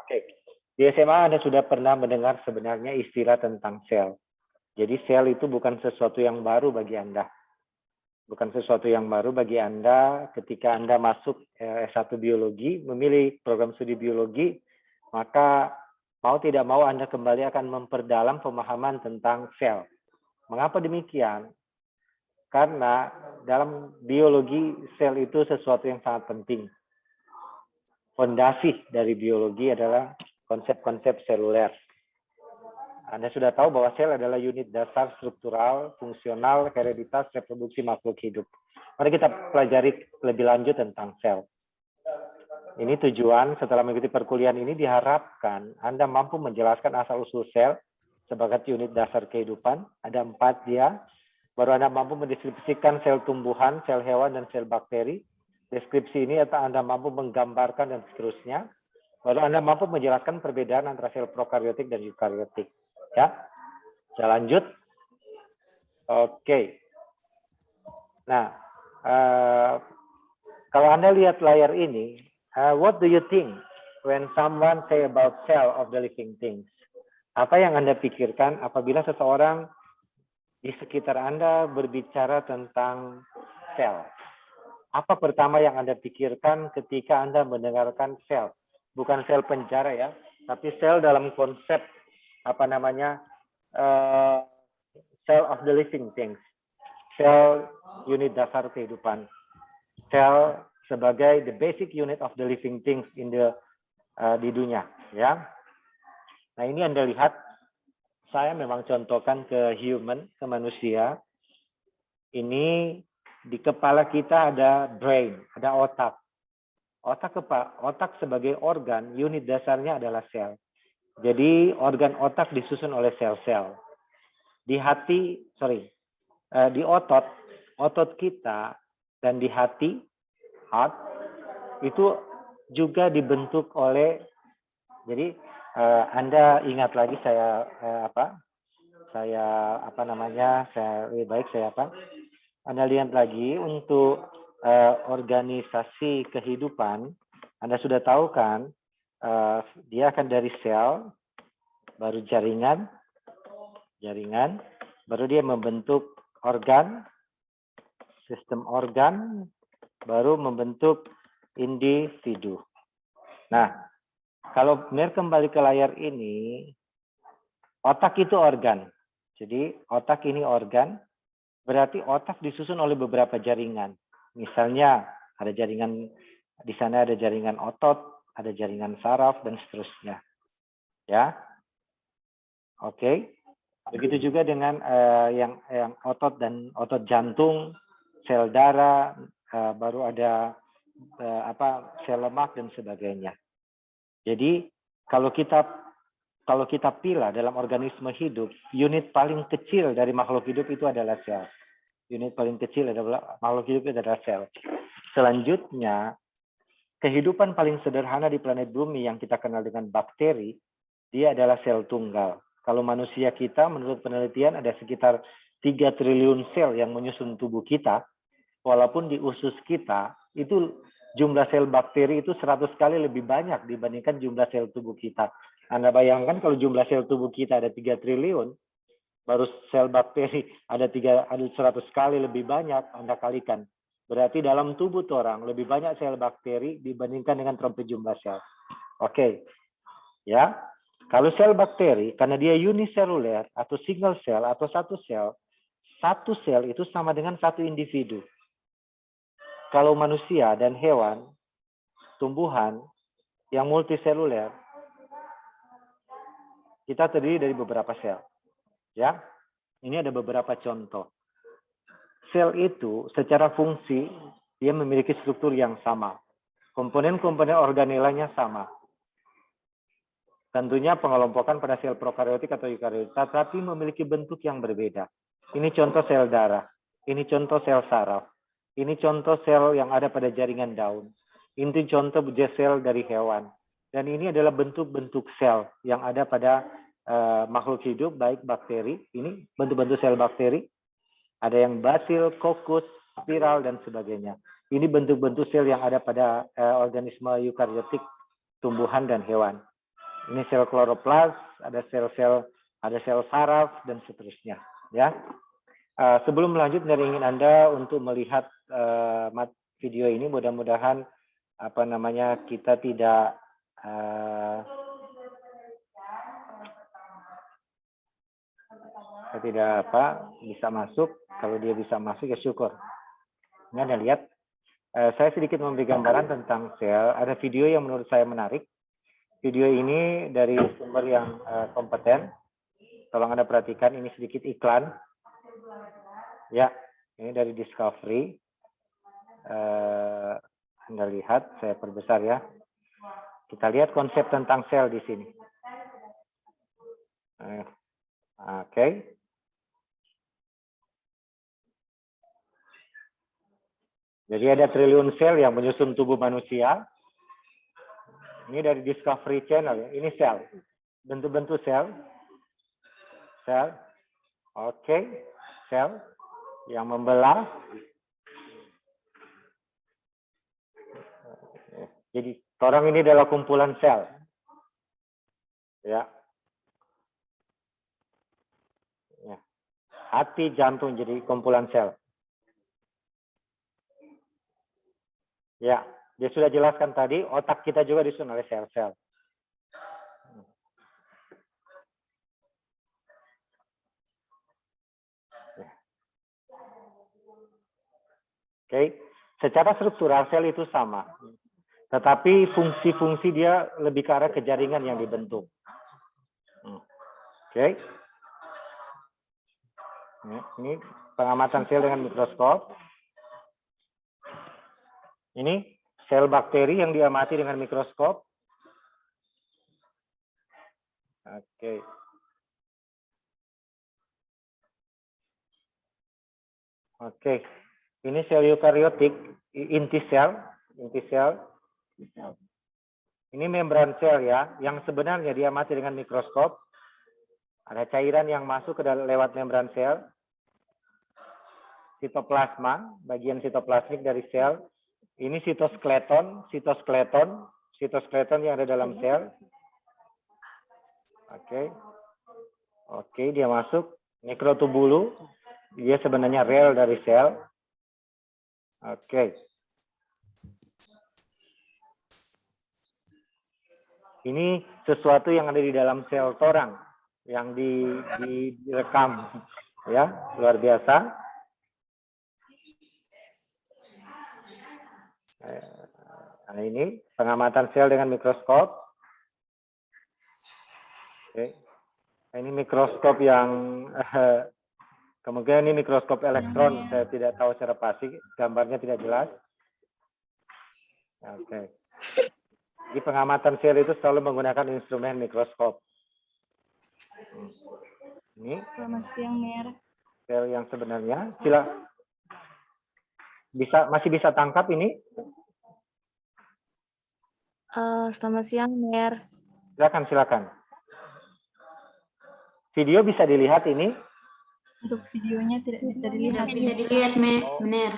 Oke. Di SMA Anda sudah pernah mendengar sebenarnya istilah tentang sel. Jadi sel itu bukan sesuatu yang baru bagi Anda. Bukan sesuatu yang baru bagi Anda ketika Anda masuk S1 Biologi, memilih program studi biologi, maka mau tidak mau Anda kembali akan memperdalam pemahaman tentang sel. Mengapa demikian? Karena dalam biologi sel itu sesuatu yang sangat penting. Fondasi dari biologi adalah konsep-konsep seluler. Anda sudah tahu bahwa sel adalah unit dasar struktural, fungsional, hereditas, reproduksi makhluk hidup. Mari kita pelajari lebih lanjut tentang sel. Ini tujuan setelah mengikuti perkuliahan ini diharapkan Anda mampu menjelaskan asal-usul sel sebagai unit dasar kehidupan. Ada 4 dia. Baru Anda mampu mendeskripsikan sel tumbuhan, sel hewan, dan sel bakteri. Deskripsi ini atau Anda mampu menggambarkan dan seterusnya. Baru Anda mampu menjelaskan perbedaan antara sel prokariotik dan eukariotik. Ya, saya lanjut. Oke. Nah, kalau Anda lihat layar ini, what do you think when someone say about cell of the living things? Apa yang Anda pikirkan apabila seseorang di sekitar Anda berbicara tentang sel? Apa pertama yang Anda pikirkan ketika Anda mendengarkan sel? Bukan sel penjara ya, tapi sel dalam konsep apa namanya cell of the living things, sel unit dasar kehidupan, sel sebagai the basic unit of the living things in the di dunia, ya. Nah ini Anda lihat, saya memang contohkan ke human, ke manusia. Ini di kepala kita ada brain, ada otak. Otak sebagai organ, unit dasarnya adalah sel. Jadi organ otak disusun oleh sel-sel. Di hati, di otot kita dan di hati, heart, itu juga dibentuk oleh, jadi Anda ingat lagi saya lebih baik saya Anda lihat lagi untuk organisasi kehidupan, Anda sudah tahu kan, dia akan dari sel, baru jaringan, baru dia membentuk organ, sistem organ, baru membentuk individu. Nah, kalau benar kembali ke layar ini, otak itu organ. Jadi otak ini organ, berarti otak disusun oleh beberapa jaringan. Misalnya ada jaringan, di sana ada jaringan otot, ada jaringan saraf, dan seterusnya. Ya, oke. Begitu juga dengan yang otot dan otot jantung, sel darah, baru ada sel lemak dan sebagainya. Jadi kalau kita pilih dalam organisme hidup, unit paling kecil dari makhluk hidup itu adalah sel. Unit paling kecil adalah makhluk hidup itu adalah sel. Selanjutnya, kehidupan paling sederhana di planet bumi yang kita kenal dengan bakteri, dia adalah sel tunggal. Kalau manusia kita, menurut penelitian ada sekitar 3 triliun sel yang menyusun tubuh kita, walaupun di usus kita, itu jumlah sel bakteri itu 100 kali lebih banyak dibandingkan jumlah sel tubuh kita. Anda bayangkan kalau jumlah sel tubuh kita ada 3 triliun, baru sel bakteri ada 100 kali lebih banyak, Anda kalikan. Berarti dalam tubuh orang lebih banyak sel bakteri dibandingkan dengan trompet jumlah sel. Oke. Ya. Kalau sel bakteri, karena dia uniseluler atau single cell atau satu sel itu sama dengan satu individu. Kalau manusia dan hewan, tumbuhan yang multiseluler, kita terdiri dari beberapa sel. Ya, ini ada beberapa contoh. Sel itu secara fungsi, dia memiliki struktur yang sama. Komponen-komponen organelanya sama. Tentunya pengelompokan pada sel prokariotik atau eukariotik, tapi memiliki bentuk yang berbeda. Ini contoh sel darah, ini contoh sel saraf, ini contoh sel yang ada pada jaringan daun, ini contoh sel dari hewan. Dan ini adalah bentuk-bentuk sel yang ada pada makhluk hidup, baik bakteri, ini bentuk-bentuk sel bakteri, ada yang basil, kokus, spiral, dan sebagainya. Ini bentuk-bentuk sel yang ada pada organisme eukariotik, tumbuhan dan hewan. Ini sel kloroplas, ada sel-sel, ada sel saraf dan seterusnya. Ya. Sebelum lanjut, saya ingin Anda untuk melihat video ini. Mudah-mudahan kita tidak bisa masuk. Kalau dia bisa masuk ya syukur. Ini Anda lihat. Saya sedikit memberi gambaran tentang sel. Ada video yang menurut saya menarik. Video ini dari sumber yang kompeten. Tolong Anda perhatikan, ini sedikit iklan. Ya, ini dari Discovery. Anda lihat, saya perbesar ya. Kita lihat konsep tentang sel di sini. Oke. Jadi ada triliun sel yang menyusun tubuh manusia. Ini dari Discovery Channel ya. Ini sel. Bentuk-bentuk sel. Sel. Oke. Sel yang membelah. Jadi orang ini adalah kumpulan sel. Ya. Ya. Hati, jantung jadi kumpulan sel. Ya, dia sudah jelaskan tadi, otak kita juga disusun oleh sel-sel. Oke, secara struktural sel itu sama. Tetapi fungsi-fungsi dia lebih ke arah ke jaringan yang dibentuk. Oke. Ini pengamatan sel dengan mikroskop. Ini sel bakteri yang diamati dengan mikroskop. Oke. Oke. Ini sel eukariotik, inti sel. Ini membran sel ya, yang sebenarnya diamati dengan mikroskop. Ada cairan yang masuk ke dalam lewat membran sel. Sitoplasma, bagian sitoplasmik dari sel. Ini sitoskeleton yang ada dalam sel. Oke, dia masuk. Mikrotubulu, dia sebenarnya rel dari sel. Oke. Ini sesuatu yang ada di dalam sel torang yang direkam, ya, luar biasa. Nah, ini pengamatan sel dengan mikroskop. Oke. Ini mikroskop yang kemungkinan ini mikroskop elektron, saya tidak tahu secara pasti, gambarnya tidak jelas. Oke. Di pengamatan sel itu selalu menggunakan instrumen mikroskop. Ini. Selamat siang, Mer. Sel yang sebenarnya, masih bisa tangkap ini? Selamat siang, Mer. Silakan. Video bisa dilihat ini? Untuk videonya tidak bisa dilihat. Tidak bisa dilihat, Mener.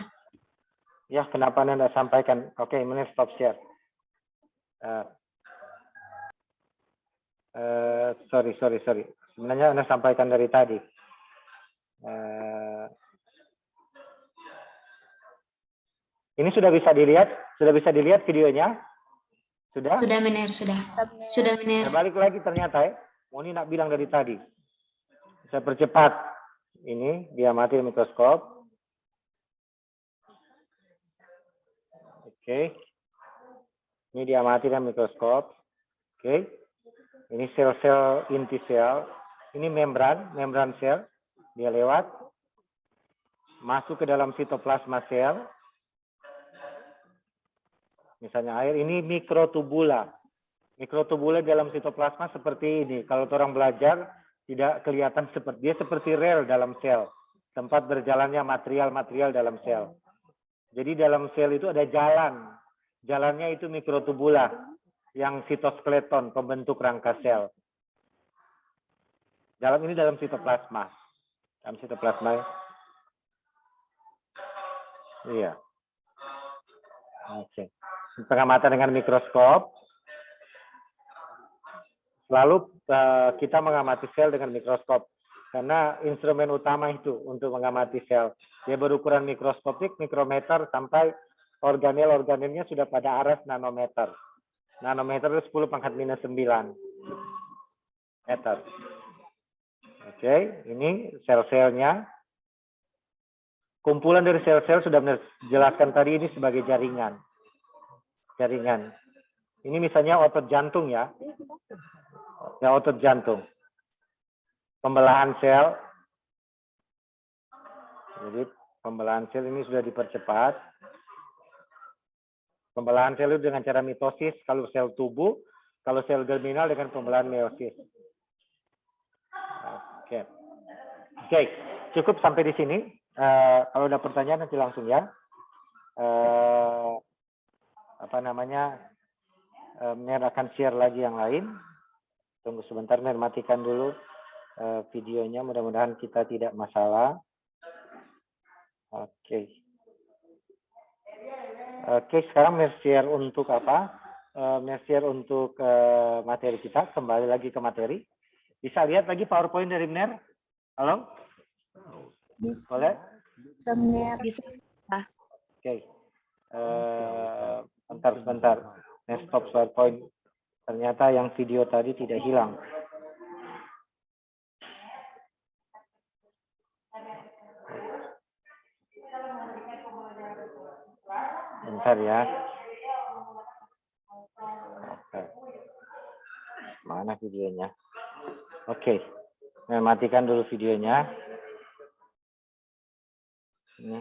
Ya, kenapa Anda sampaikan? Oke, Mener stop share. Sorry. Sebenarnya Anda sampaikan dari tadi. Ini sudah bisa dilihat? Sudah bisa dilihat videonya? Sudah? Sudah, Mener, sudah. Sudah, Mener. Saya balik lagi ternyata ya. Moni nak bilang dari tadi. Saya percepat. Ini dia mati mikroskop. Oke. Ini dia mati dengan mikroskop. Oke. Ini sel-sel inti sel. Ini membran sel. Dia lewat. Masuk ke dalam sitoplasma sel. Misalnya air, ini mikrotubula. Mikrotubula dalam sitoplasma seperti ini. Kalau orang belajar, tidak kelihatan seperti rel dalam sel. Tempat berjalannya material-material dalam sel. Jadi dalam sel itu ada jalan. Jalannya itu mikrotubula. Yang sitoskeleton, pembentuk rangka sel. Dalam ini dalam sitoplasma. Dalam sitoplasma. Iya. Oke. Pengamatan dengan mikroskop. selalu kita mengamati sel dengan mikroskop. Karena instrumen utama itu untuk mengamati sel. Dia berukuran mikroskopik, mikrometer, sampai organel-organelnya sudah pada aras nanometer. Nanometer itu 10 pangkat minus 9 meter. Oke, ini sel-selnya. Kumpulan dari sel-sel sudah dijelaskan tadi ini sebagai jaringan. Jaringan. Ini misalnya otot jantung ya. Ya, otot jantung. Pembelahan sel. Jadi pembelahan sel ini sudah dipercepat. Pembelahan sel itu dengan cara mitosis kalau sel tubuh, kalau sel germinal dengan pembelahan meiosis. Oke. Oke, cukup sampai di sini. Kalau ada pertanyaan nanti langsung ya. Mer akan share lagi yang lain. Tunggu sebentar, Mer matikan dulu videonya. Mudah-mudahan kita tidak masalah. Oke. Oke, sekarang Mer share untuk apa? Mer share untuk materi kita. Kembali lagi ke materi. Bisa lihat lagi PowerPoint dari Mer? Halo? Bisa. Boleh? Bisa. Oke. Sebentar. Stop PowerPoint. Ternyata yang video tadi tidak hilang. Bentar ya. Oke. Mana videonya? Oke. Nah, matikan dulu videonya. Ini.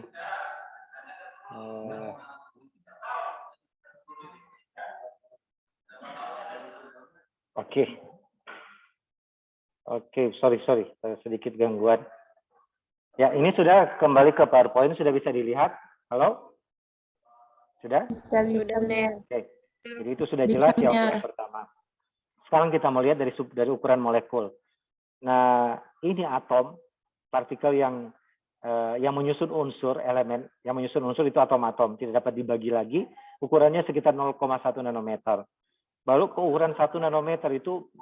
Oke, sorry, sedikit gangguan. Ya, ini sudah kembali ke PowerPoint, sudah bisa dilihat. Halo? Sudah? Sudah, Mer. Oke. Jadi itu sudah jelas ya yang pertama. Sekarang kita melihat dari ukuran molekul. Nah, ini atom, partikel yang menyusun unsur, elemen, yang menyusun unsur itu atom-atom, tidak dapat dibagi lagi, ukurannya sekitar 0,1 nanometer. Baru ke ukuran 1 nanometer itu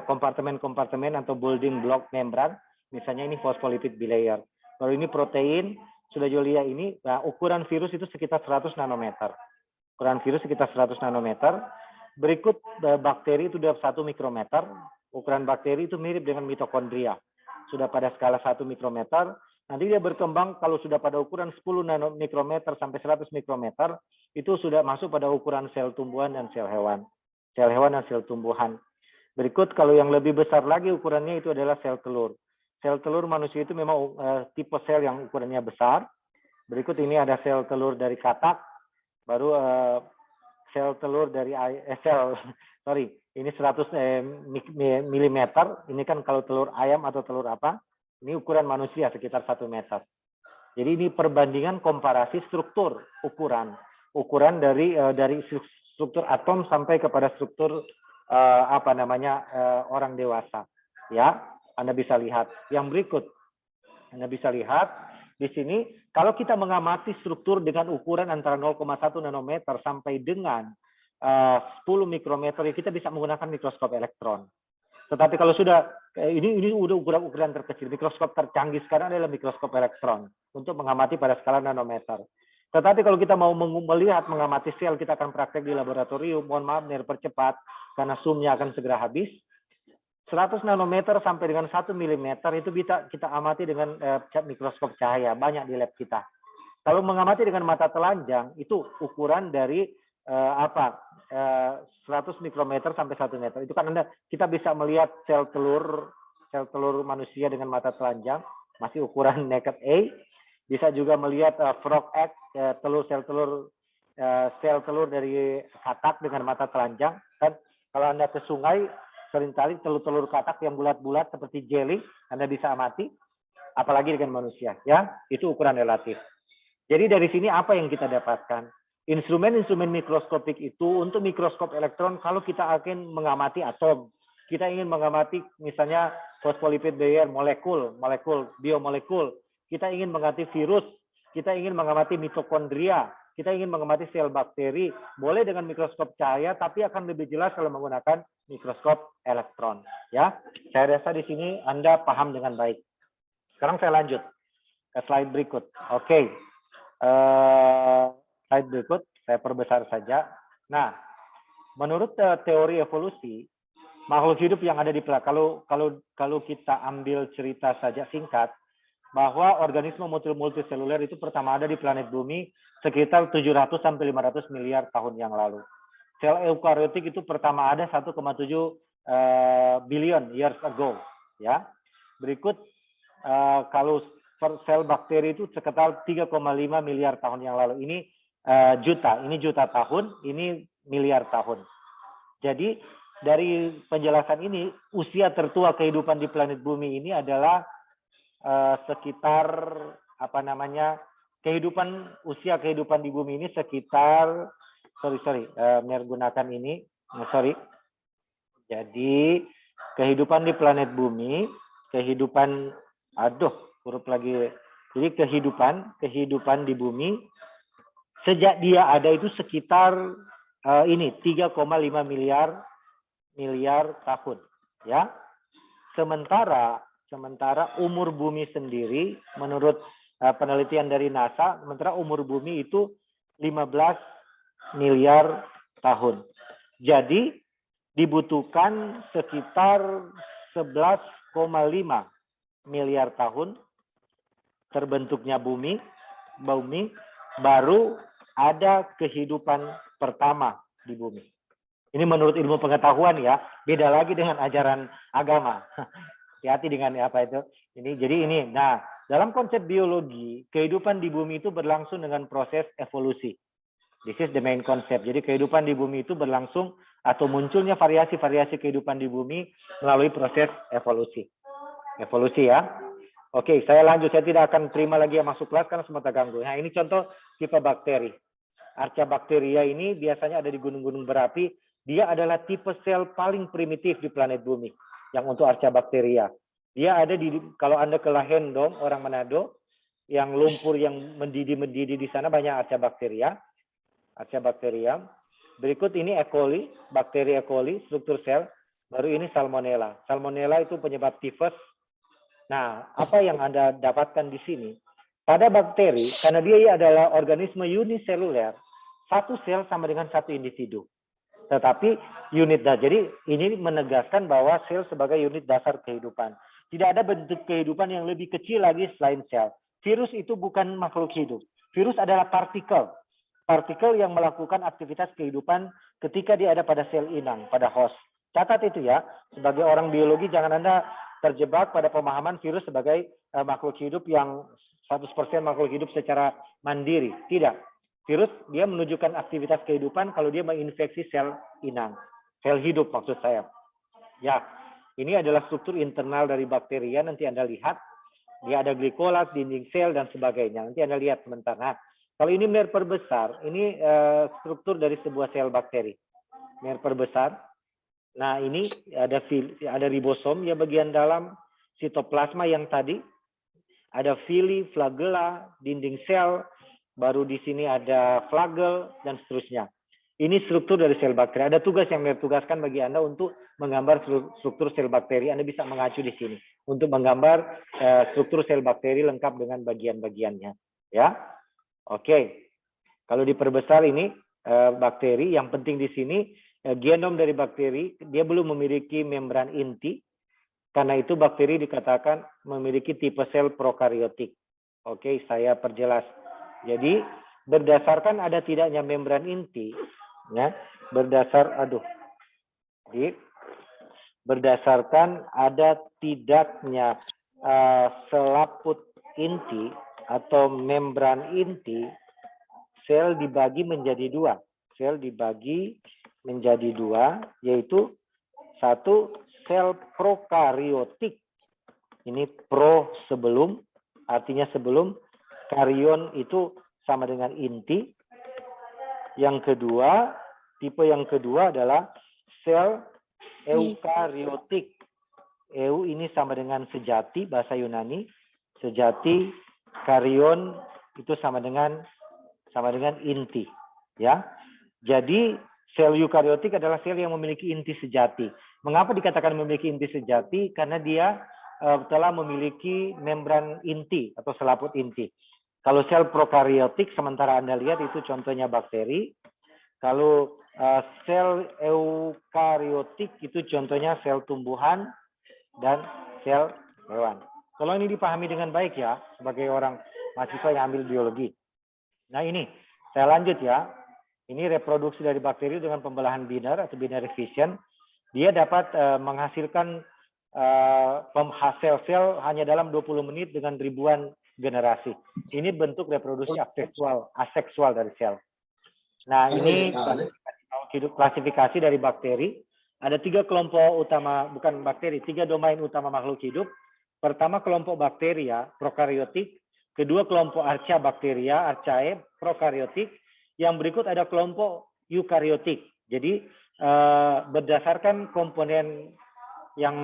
kompartemen-kompartemen atau building block membran, misalnya ini phospholipid bilayer. Baru ini protein, sudah Julia ini, nah, ukuran virus itu sekitar 100 nanometer. Ukuran virus sekitar 100 nanometer. Berikut bakteri itu sudah 1 mikrometer. Ukuran bakteri itu mirip dengan mitokondria. Sudah pada skala 1 mikrometer. Nanti dia berkembang kalau sudah pada ukuran 10 mikrometer sampai 100 mikrometer, itu sudah masuk pada ukuran sel tumbuhan dan sel hewan. Sel hewan dan sel tumbuhan. Berikut kalau yang lebih besar lagi ukurannya itu adalah sel telur. Sel telur manusia itu memang tipe sel yang ukurannya besar. Berikut ini ada sel telur dari katak. Baru sel telur dari ini 100 milimeter. Ini kan kalau telur ayam atau telur apa? Ini ukuran manusia sekitar 1 meter. Jadi ini perbandingan komparasi struktur ukuran dari struktur atom sampai kepada struktur orang dewasa. Ya, Anda bisa lihat. Yang berikut, Anda bisa lihat di sini kalau kita mengamati struktur dengan ukuran antara 0,1 nanometer sampai dengan 10 mikrometer, kita bisa menggunakan mikroskop elektron. Tetapi kalau sudah ini udah ukuran terkecil, mikroskop tercanggih sekarang adalah mikroskop elektron untuk mengamati pada skala nanometer. Tetapi kalau kita mau melihat mengamati sel, kita akan praktek di laboratorium. Mohon maaf, percepat karena zoom-nya akan segera habis. 100 nanometer sampai dengan 1 milimeter itu bisa kita amati dengan mikroskop cahaya, banyak di lab kita. Kalau mengamati dengan mata telanjang itu ukuran dari 100 mikrometer sampai 1 meter. Itu kan kita bisa melihat sel telur manusia dengan mata telanjang, masih ukuran naked A. Bisa juga melihat frog egg, sel telur dari katak dengan mata telanjang. Kan kalau Anda ke sungai, seringkali telur-telur katak yang bulat-bulat seperti jelly, Anda bisa amati. Apalagi dengan manusia, ya, itu ukuran relatif. Jadi dari sini apa yang kita dapatkan? Instrumen-instrumen mikroskopik itu untuk mikroskop elektron kalau kita akan mengamati atom, kita ingin mengamati misalnya phospholipid bilayer, molekul, biomolekul, kita ingin mengamati virus, kita ingin mengamati mitokondria, kita ingin mengamati sel bakteri, boleh dengan mikroskop cahaya, tapi akan lebih jelas kalau menggunakan mikroskop elektron. Ya, saya rasa di sini Anda paham dengan baik. Sekarang saya lanjut ke slide berikut. Oke, slide berikut saya perbesar saja. Nah, menurut teori evolusi, makhluk hidup yang ada di planet, kalau kita ambil cerita saja singkat, bahwa organisme multiseluler itu pertama ada di planet bumi sekitar 700 sampai 500 miliar tahun yang lalu. Sel eukariotik itu pertama ada 1,7 billion years ago, ya. Berikut kalau sel bakteri itu sekitar 3,5 miliar tahun yang lalu. Ini juta tahun, ini miliar tahun. Jadi dari penjelasan ini, usia tertua kehidupan di planet bumi ini adalah sekitar usia kehidupan di bumi ini sekitar menggunakan ini jadi kehidupan di planet bumi, jadi kehidupan di bumi sejak dia ada itu sekitar 3,5 miliar tahun, ya. Sementara umur bumi sendiri menurut penelitian dari NASA, sementara umur bumi itu 15 miliar tahun. Jadi dibutuhkan sekitar 11,5 miliar tahun terbentuknya bumi baru ada kehidupan pertama di bumi. Ini menurut ilmu pengetahuan ya, beda lagi dengan ajaran agama. Hati-hati dengan apa itu. Nah, dalam konsep biologi, kehidupan di bumi itu berlangsung dengan proses evolusi. This is the main concept. Jadi kehidupan di bumi itu berlangsung atau munculnya variasi-variasi kehidupan di bumi melalui proses evolusi. Evolusi ya. Oke, saya lanjut. Saya tidak akan terima lagi yang masuk kelas karena semua terganggu. Nah, ini contoh tipe bakteri. Archaebacteria ini biasanya ada di gunung-gunung berapi. Dia adalah tipe sel paling primitif di planet bumi. Yang untuk Archaebacteria. Dia ada kalau Anda ke Lahendong, orang Manado, yang lumpur yang mendidih-mendidih di sana banyak Archaebacteria. Berikut ini E. coli, bakteri E. coli, struktur sel. Baru ini Salmonella. Salmonella itu penyebab tifus. Nah, apa yang Anda dapatkan di sini? Pada bakteri, karena dia adalah organisme uniseluler, satu sel sama dengan satu individu. Tetapi jadi ini menegaskan bahwa sel sebagai unit dasar kehidupan. Tidak ada bentuk kehidupan yang lebih kecil lagi selain sel. Virus itu bukan makhluk hidup. Virus adalah partikel. Partikel yang melakukan aktivitas kehidupan ketika dia ada pada sel inang, pada host. Catat itu ya, sebagai orang biologi jangan Anda terjebak pada pemahaman virus sebagai makhluk hidup yang 100% makhluk hidup secara mandiri. Tidak. Virus dia menunjukkan aktivitas kehidupan kalau dia menginfeksi sel inang. Sel hidup maksud saya. Ya, ini adalah struktur internal dari bakteria. Nanti Anda lihat. Dia ada glikolat, dinding sel, dan sebagainya. Nanti Anda lihat sebentar. Nah, kalau ini mer perbesar, ini struktur dari sebuah sel bakteri. Mer perbesar. Nah, ini ada ribosom ya bagian dalam, sitoplasma yang tadi. Ada villi, flagella, dinding sel, baru di sini ada flagel, dan seterusnya. Ini struktur dari sel bakteri. Ada tugas yang ditugaskan bagi Anda untuk menggambar struktur sel bakteri. Anda bisa mengacu di sini untuk menggambar struktur sel bakteri lengkap dengan bagian-bagiannya. Ya, oke. Kalau diperbesar ini bakteri, yang penting di sini genom dari bakteri dia belum memiliki membran inti. Karena itu bakteri dikatakan memiliki tipe sel prokariotik. Oke, saya perjelas. Jadi berdasarkan ada tidaknya membran inti, ya, berdasarkan ada tidaknya selaput inti atau membran inti, sel dibagi menjadi dua. Sel dibagi menjadi dua, yaitu satu sel prokariotik. Ini pro sebelum, artinya sebelum. Karion itu sama dengan inti. Yang kedua, tipe yang kedua adalah sel eukariotik. Eu ini sama dengan sejati, bahasa Yunani. Sejati, karion itu sama dengan sama dengan inti. Ya, jadi sel eukariotik adalah sel yang memiliki inti sejati. Mengapa dikatakan memiliki inti sejati? Karena dia telah memiliki membran inti atau selaput inti. Kalau sel prokariotik, sementara Anda lihat itu contohnya bakteri. Kalau sel eukariotik itu contohnya sel tumbuhan dan sel hewan. Tolong ini dipahami dengan baik ya, sebagai orang mahasiswa yang ambil biologi. Nah ini, saya lanjut ya. Ini reproduksi dari bakteri dengan pembelahan binar atau binary fission. Dia dapat menghasilkan sel-sel hanya dalam 20 menit dengan ribuan generasi. Ini bentuk reproduksi aseksual dari sel. Nah ini klasifikasi dari bakteri. Ada 3 kelompok utama, bukan bakteri, 3 domain utama makhluk hidup. Pertama kelompok bakteria, prokariotik. Kedua kelompok archaebacteria, archaea, prokariotik. Yang berikut ada kelompok eukariotik. Jadi berdasarkan komponen yang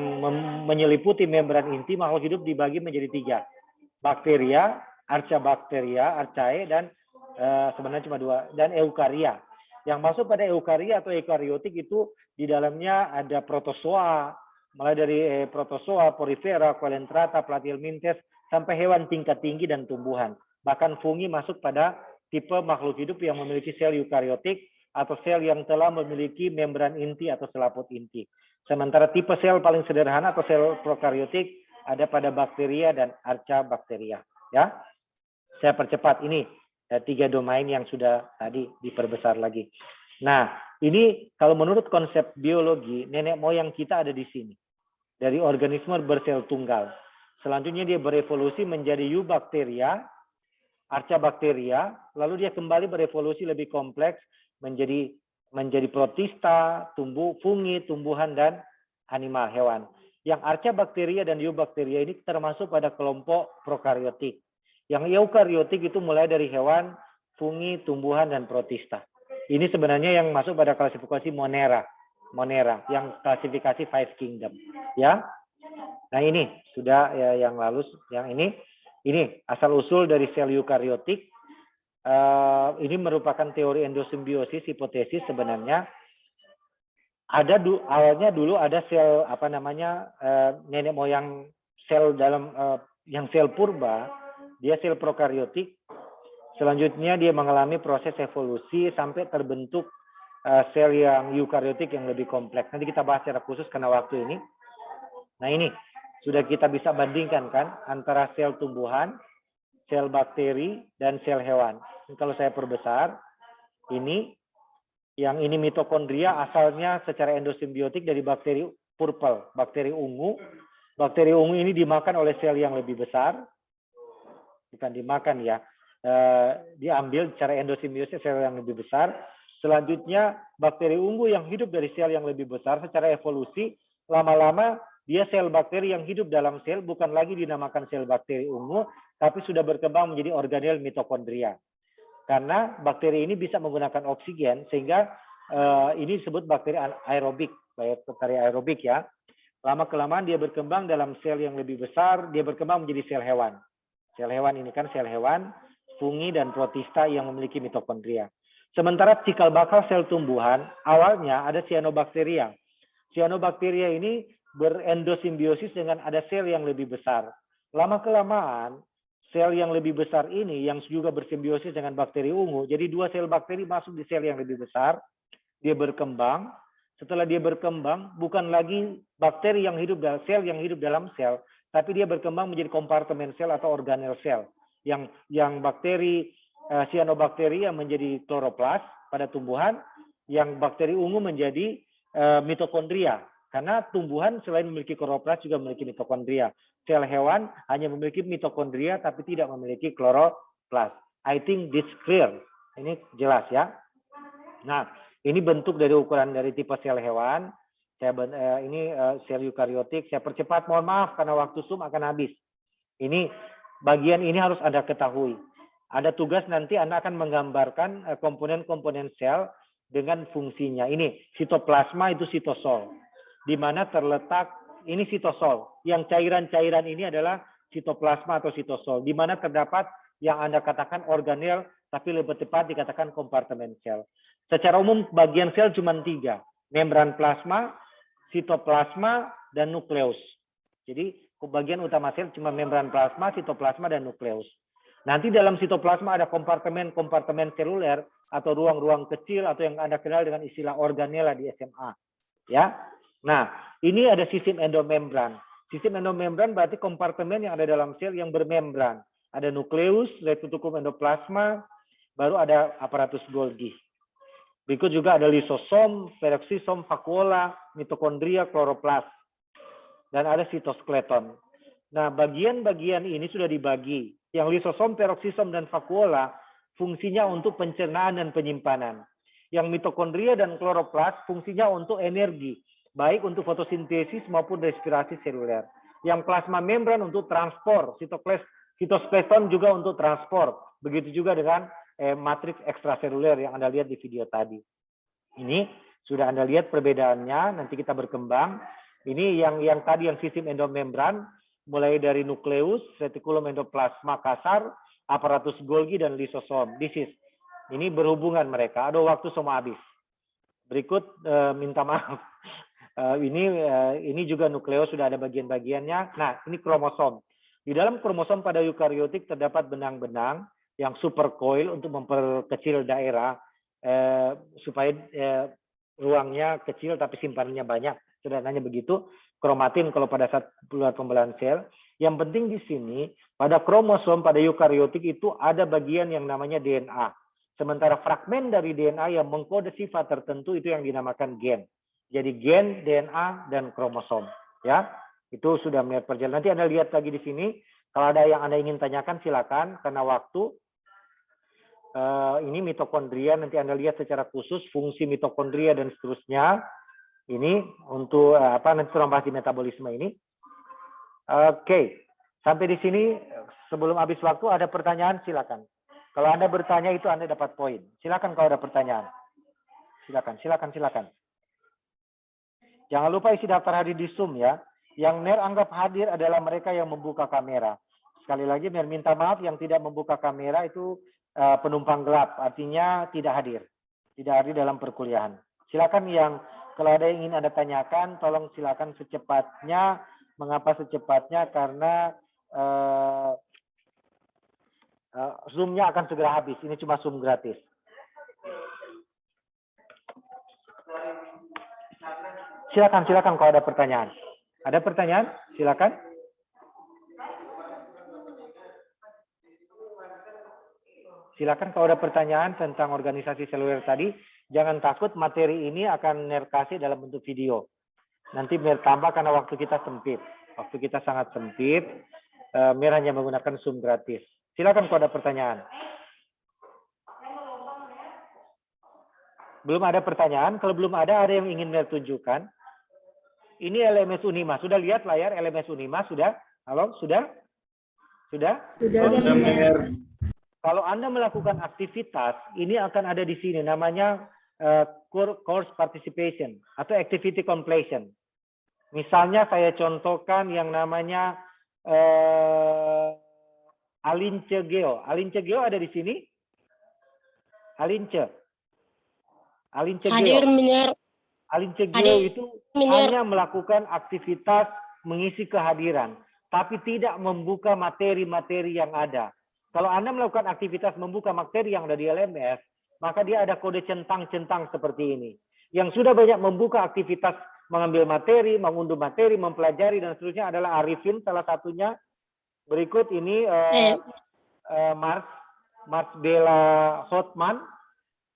menyeliputi membran inti, makhluk hidup dibagi menjadi 3. Bakteria, archaebacteria, archaea, dan sebenarnya cuma 2, dan eukaria. Yang masuk pada eukaria atau eukariotik itu di dalamnya ada protozoa, mulai dari protozoa, porifera, coelenterata, platyhelminthes, sampai hewan tingkat tinggi dan tumbuhan. Bahkan fungi masuk pada tipe makhluk hidup yang memiliki sel eukariotik atau sel yang telah memiliki membran inti atau selaput inti. Sementara tipe sel paling sederhana atau sel prokariotik ada pada bakteria dan archaebacteria. Ya, saya percepat ini 3 domain yang sudah tadi diperbesar lagi. Nah, ini kalau menurut konsep biologi, nenek moyang kita ada di sini. Dari organisme bersel tunggal. Selanjutnya dia berevolusi menjadi eubacteria, archaebacteria, lalu dia kembali berevolusi lebih kompleks menjadi protista, fungi, tumbuhan, dan animal, hewan. Yang archaebacteria dan eubacteria ini termasuk pada kelompok prokariotik. Yang eukariotik itu mulai dari hewan, fungi, tumbuhan, dan protista. Ini sebenarnya yang masuk pada klasifikasi Monera, yang klasifikasi 5 kingdom. Ya, nah ini sudah ya, yang lalu, yang ini asal usul dari sel eukariotik. Ini merupakan teori endosimbiosis, hipotesis sebenarnya. Awalnya dulu ada sel nenek moyang sel dalam yang sel purba. Dia sel prokariotik, selanjutnya dia mengalami proses evolusi sampai terbentuk sel yang eukariotik yang lebih kompleks. Nanti kita bahas secara khusus karena waktu ini. Nah ini, sudah kita bisa bandingkan kan antara sel tumbuhan, sel bakteri, dan sel hewan. Dan kalau saya perbesar, yang ini mitokondria asalnya secara endosimbiotik dari bakteri purple, bakteri ungu. Bakteri ungu ini dimakan oleh sel yang lebih besar. Bukan dimakan ya, diambil secara endosimbiosis sel yang lebih besar. Selanjutnya bakteri ungu yang hidup dari sel yang lebih besar secara evolusi, lama-lama dia sel bakteri yang hidup dalam sel bukan lagi dinamakan sel bakteri ungu, tapi sudah berkembang menjadi organel mitokondria. Karena bakteri ini bisa menggunakan oksigen, sehingga ini disebut bakteri aerobik, bakteri aerobik ya. Lama-kelamaan dia berkembang dalam sel yang lebih besar, dia berkembang menjadi sel hewan. Sel hewan ini kan sel hewan, fungi, dan protista yang memiliki mitokondria. Sementara cikal bakal sel tumbuhan, awalnya ada cyanobacteria. Cyanobacteria ini berendosimbiosis dengan ada sel yang lebih besar. Lama-kelamaan, sel yang lebih besar ini yang juga bersimbiosis dengan bakteri ungu, jadi 2 sel bakteri masuk di sel yang lebih besar, dia berkembang. Setelah dia berkembang, bukan lagi bakteri yang hidup dalam sel yang hidup dalam sel, tapi dia berkembang menjadi kompartemen sel atau organel sel. Yang bakteri cyanobacteria menjadi kloroplas pada tumbuhan, yang bakteri ungu menjadi mitokondria. Karena tumbuhan selain memiliki kloroplas juga memiliki mitokondria. Sel hewan hanya memiliki mitokondria tapi tidak memiliki kloroplas. I think this clear. Ini jelas ya. Nah, ini bentuk dari ukuran dari tipe sel hewan. Ini sel eukariotik. Saya percepat, mohon maaf karena waktu Zoom akan habis. Ini bagian ini harus Anda ketahui. Ada tugas nanti Anda akan menggambarkan komponen-komponen sel dengan fungsinya. Ini sitoplasma itu sitosol. Di mana terletak ini sitosol. Yang cairan-cairan ini adalah sitoplasma atau sitosol. Di mana terdapat yang Anda katakan organel tapi lebih tepat dikatakan kompartemen sel. Secara umum bagian sel cuma 3, membran plasma, sitoplasma, dan nukleus. Jadi bagian utama sel cuma membran plasma, sitoplasma, dan nukleus. Nanti dalam sitoplasma ada kompartemen seluler atau ruang-ruang kecil atau yang Anda kenal dengan istilah organela di SMA. Ya. Nah, ini ada sistem endomembran. Sistem endomembran berarti kompartemen yang ada dalam sel yang bermembran. Ada nukleus, retikulum endoplasma, baru ada aparatus Golgi. Berikut juga ada lisosom, peroksisom, vakuola, mitokondria, kloroplas. Dan ada sitoskeleton. Nah, bagian-bagian ini sudah dibagi. Yang lisosom, peroksisom, dan vakuola fungsinya untuk pencernaan dan penyimpanan. Yang mitokondria dan kloroplas fungsinya untuk energi, baik untuk fotosintesis maupun respirasi seluler. Yang plasma membran untuk transport, sitoskeleton juga untuk transport. Begitu juga dengan matriks ekstraseluler yang Anda lihat di video tadi. Ini sudah Anda lihat perbedaannya, nanti kita berkembang. Ini yang tadi yang sistem endomembran, mulai dari nukleus, retikulum endoplasma kasar, aparatus Golgi, dan lisosom. Ini berhubungan mereka. Ada waktu semua habis. Berikut minta maaf. Ini juga nukleus sudah ada bagian-bagiannya. Nah, ini kromosom. Di dalam kromosom pada eukariotik terdapat benang-benang yang supercoil untuk memperkecil daerah supaya ruangnya kecil tapi simpanannya banyak. Sederhananya begitu. Kromatin kalau pada saat pembelahan sel. Yang penting di sini pada kromosom pada eukariotik itu ada bagian yang namanya DNA. Sementara fragmen dari DNA yang mengkode sifat tertentu itu yang dinamakan gen. Jadi gen, DNA, dan kromosom. Ya, itu sudah melihat perjalanan. Nanti Anda lihat lagi di sini. Kalau ada yang Anda ingin tanyakan silakan karena waktu. Ini mitokondria. Nanti Anda lihat secara khusus fungsi mitokondria dan seterusnya. Ini untuk nanti bahas di metabolisme ini. Oke, sampai di sini sebelum habis waktu ada pertanyaan silakan. Kalau Anda bertanya itu Anda dapat poin. Silakan kalau ada pertanyaan. Silakan. Jangan lupa isi daftar hadir di Zoom ya. Yang NER anggap hadir adalah mereka yang membuka kamera. Sekali lagi NER minta maaf yang tidak membuka kamera itu penumpang gelap, artinya tidak hadir. Tidak hadir dalam perkuliahan. Silakan yang kalau ada yang ingin Anda tanyakan, tolong silakan secepatnya. Mengapa secepatnya? Karena Zoom-nya akan segera habis. Ini cuma Zoom gratis. Silakan kalau ada pertanyaan. Ada pertanyaan? Silakan. Silakan kalau ada pertanyaan tentang organisasi seluler tadi. Jangan takut, materi ini akan NER kasih dalam bentuk video. Nanti NER tambah karena waktu kita sempit. Waktu kita sangat sempit. NER hanya menggunakan Zoom gratis. Silakan kalau ada pertanyaan. Belum ada pertanyaan? Kalau belum ada yang ingin NER tunjukkan? Ini LMS Unima. Sudah lihat layar LMS Unima? Sudah? Halo? Sudah? Sudah? Sudah. Kalau Anda melakukan aktivitas, ini akan ada di sini. Namanya course participation atau activity completion. Misalnya saya contohkan yang namanya Alince Geo. Alince Geo ada di sini? Alince Hadir, Geo. Miner. Alince Geo itu hanya melakukan aktivitas mengisi kehadiran, tapi tidak membuka materi-materi yang ada. Kalau Anda melakukan aktivitas membuka materi yang ada di LMS, maka dia ada kode centang-centang seperti ini. Yang sudah banyak membuka aktivitas mengambil materi, mengunduh materi, mempelajari, dan seterusnya adalah Arifin salah satunya. Berikut ini Mars Bella Hotman.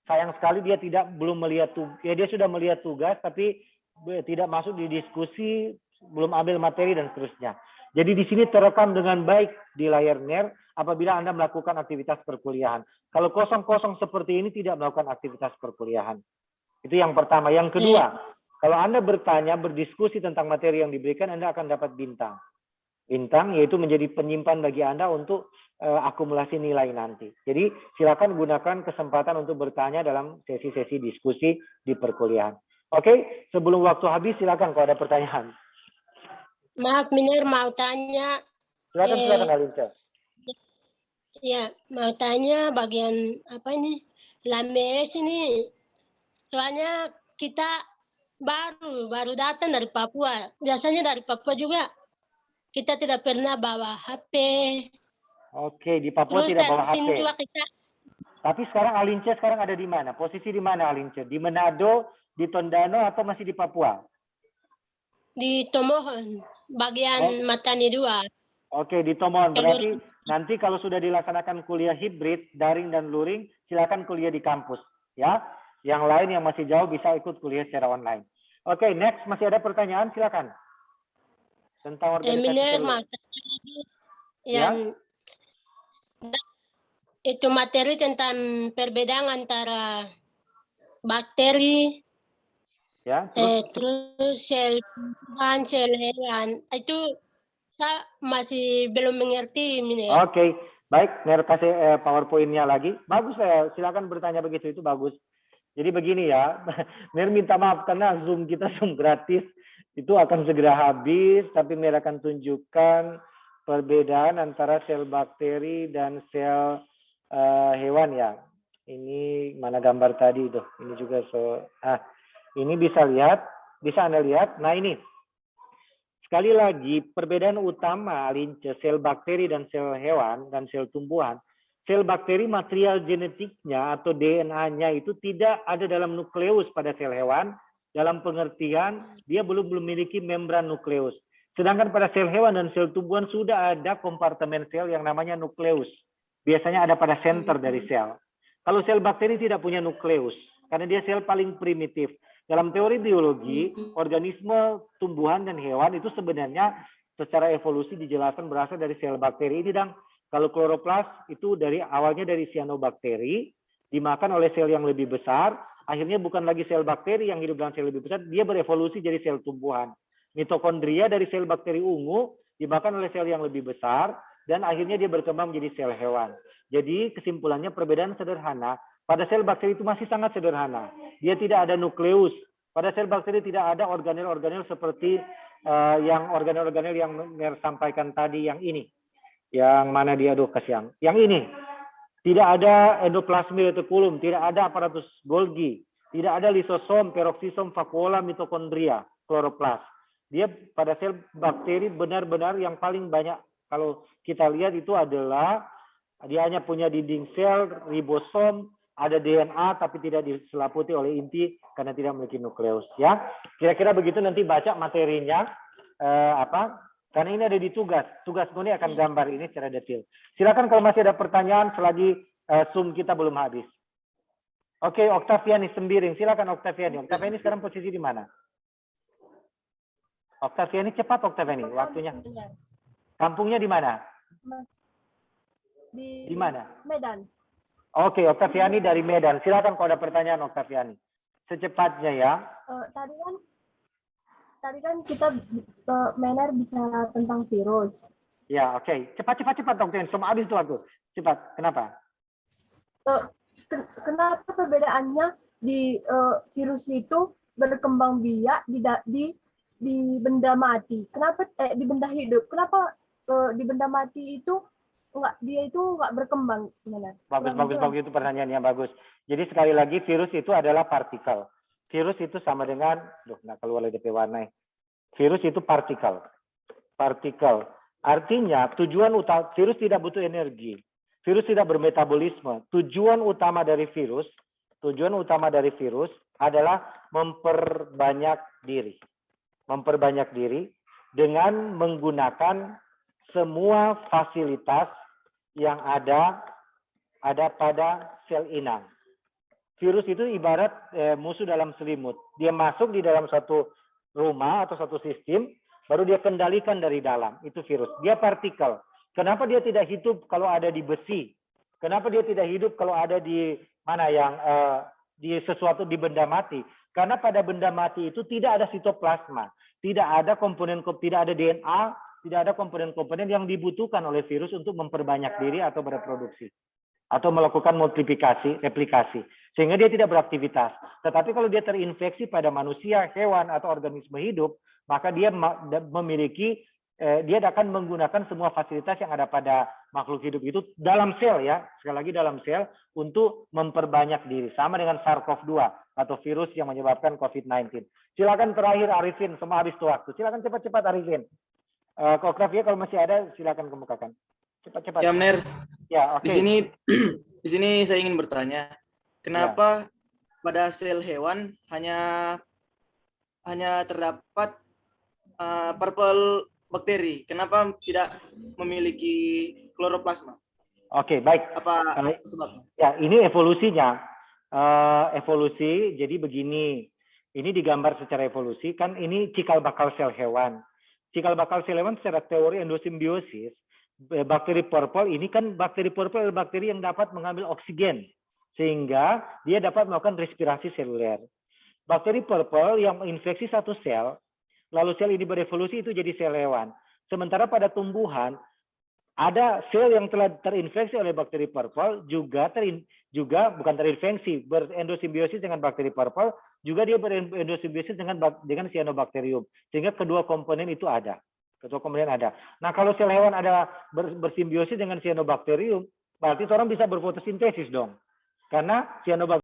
Sayang sekali dia belum melihat tugas. Ya, dia sudah melihat tugas, tapi tidak masuk di diskusi, belum ambil materi, dan seterusnya. Jadi di sini terekam dengan baik di layar NER apabila Anda melakukan aktivitas perkuliahan. Kalau kosong-kosong seperti ini tidak melakukan aktivitas perkuliahan. Itu yang pertama. Yang kedua, kalau Anda bertanya, berdiskusi tentang materi yang diberikan, Anda akan dapat bintang. Bintang yaitu menjadi penyimpan bagi Anda untuk akumulasi nilai nanti. Jadi silakan gunakan kesempatan untuk bertanya dalam sesi-sesi diskusi di perkuliahan. Oke, sebelum waktu habis silakan kalau ada pertanyaan. Maaf, Miner mau tanya. Silakan Alince. Ya, mau tanya bagian apa ini? Lames ini. Soalnya kita baru datang dari Papua. Biasanya dari Papua juga kita tidak pernah bawa HP. Oke, di Papua Terus tidak dari bawa sini HP. juga kita Tapi sekarang Alince sekarang ada di mana? Posisi di mana Alince? Di Manado, di Tondano, atau masih di Papua? di Tomohon, bagian Matani 2. Oke, di Tomohon. Jalur Berarti nanti kalau sudah dilaksanakan kuliah hibrid, daring dan luring, silakan kuliah di kampus. Ya, yang lain yang masih jauh bisa ikut kuliah secara online. Oke, next masih ada pertanyaan, silakan. Tentang organisasi Miner telur. yang itu materi tentang perbedaan antara bakteri, Ya, terus sel tumbuhan, sel hewan. Itu saya masih belum mengerti, Miner. Oke, baik. Mer kasih PowerPoint-nya lagi. Bagus, silakan bertanya begitu, itu bagus. Jadi begini ya, Mer minta maaf karena Zoom kita Zoom gratis. Itu akan segera habis, tapi Mer akan tunjukkan perbedaan antara sel bakteri dan sel hewan ya. Ini mana gambar tadi itu. Ini juga ini bisa lihat, bisa Anda lihat. Nah ini, sekali lagi perbedaan utama Alince sel bakteri dan sel hewan dan sel tumbuhan. Sel bakteri material genetiknya atau DNA-nya itu tidak ada dalam nukleus pada sel hewan. Dalam pengertian dia belum memiliki membran nukleus. Sedangkan pada sel hewan dan sel tumbuhan sudah ada kompartemen sel yang namanya nukleus. Biasanya ada pada center dari sel. Kalau sel bakteri tidak punya nukleus, karena dia sel paling primitif. Dalam teori biologi, organisme tumbuhan dan hewan itu sebenarnya secara evolusi dijelaskan berasal dari sel bakteri ini, dan kalau kloroplas itu dari awalnya dari cyanobacteria, dimakan oleh sel yang lebih besar, akhirnya bukan lagi sel bakteri yang hidup dalam sel lebih besar, dia berevolusi jadi sel tumbuhan. Mitokondria dari sel bakteri ungu dimakan oleh sel yang lebih besar, dan akhirnya dia berkembang menjadi sel hewan. Jadi kesimpulannya perbedaan sederhana, pada sel bakteri itu masih sangat sederhana. Dia tidak ada nukleus. Pada sel bakteri tidak ada organel-organel seperti yang organel-organel yang Mer sampaikan tadi, yang ini. Yang mana dia, aduh kasihan. Yang ini. Tidak ada endoplasmid reticulum, tidak ada aparatus Golgi, tidak ada lisosom, peroksisom, vakuola, mitokondria, kloroplas. Dia pada sel bakteri benar-benar yang paling banyak, kalau kita lihat itu adalah dia hanya punya dinding sel, ribosom, ada DNA tapi tidak diselaputi oleh inti karena tidak memiliki nukleus. Ya, kira-kira begitu. Nanti baca materinya apa? Karena ini ada di tugas. Tugas ini akan gambar ini secara detail. Silakan kalau masih ada pertanyaan selagi Zoom kita belum habis. Oke, Oktaviani Sembiring. Silakan Oktaviani. Oktaviani sekarang posisi di mana? Oktaviani, cepat Oktaviani, waktunya. Kampungnya di mana? Di mana? Medan. Oke, Oktaviani dari Medan. Silakan kalau ada pertanyaan Oktaviani. Secepatnya ya. Tadi kan kita Mener bicara tentang virus. Ya, oke. Cepat Oktaviani. Semua habis itu waktu. Cepat. Kenapa? Kenapa perbedaannya di virus itu berkembang biak di benda mati? Kenapa di benda hidup? Kenapa di benda mati itu nggak berkembang? Gimana? Bagus itu pertanyaannya bagus. Jadi sekali lagi virus itu adalah partikel. Virus itu sama dengan, keluar DP warna. Virus itu partikel. Artinya tujuan utama virus tidak butuh energi. Virus tidak bermetabolisme. Tujuan utama dari virus adalah memperbanyak diri. Memperbanyak diri dengan menggunakan semua fasilitas yang ada pada sel inang. Virus itu ibarat musuh dalam selimut. Dia masuk di dalam satu rumah atau satu sistem, baru dia kendalikan dari dalam. Itu virus. Dia partikel. Kenapa dia tidak hidup kalau ada di besi? Kenapa dia tidak hidup kalau ada di mana yang di sesuatu di benda mati? Karena pada benda mati itu tidak ada sitoplasma, tidak ada DNA, tidak ada komponen-komponen yang dibutuhkan oleh virus untuk memperbanyak diri atau bereproduksi atau melakukan multiplikasi, replikasi, sehingga dia tidak beraktivitas. Tetapi kalau dia terinfeksi pada manusia, hewan, atau organisme hidup, maka dia memiliki dia akan menggunakan semua fasilitas yang ada pada makhluk hidup itu dalam sel ya, sekali lagi dalam sel untuk memperbanyak diri, sama dengan SARS-CoV-2 atau virus yang menyebabkan COVID-19. Silakan terakhir Arifin, semua habis tuh waktu. Silakan cepat-cepat Arifin. Kokraf ya kalau masih ada silakan kemukakan. Cepat-cepat. Ya, Mener. Ya, oke. Di sini saya ingin bertanya, kenapa pada sel hewan hanya terdapat purple bakteri? Kenapa tidak memiliki kloroplasma? Oke, baik. Apa sebabnya? Ya, ini evolusinya. Evolusi, jadi begini. Ini digambar secara evolusi, kan ini cikal bakal sel hewan. Cikal bakal sel hewan secara teori endosimbiosis, bakteri purple ini kan bakteri purple adalah bakteri yang dapat mengambil oksigen sehingga dia dapat melakukan respirasi seluler. Bakteri purple yang menginfeksi satu sel, lalu sel ini berevolusi itu jadi sel hewan. Sementara pada tumbuhan ada sel yang telah terinfeksi oleh bakteri purple juga bukan terinfeksi, berendosimbiosis dengan bakteri purple, juga dia berendosimbiosis dengan cyanobacterium. Sehingga kedua komponen itu ada. Nah, kalau sel hewan ada bersimbiosis dengan cyanobacterium, berarti orang bisa berfotosintesis dong. Karena cyanobacterium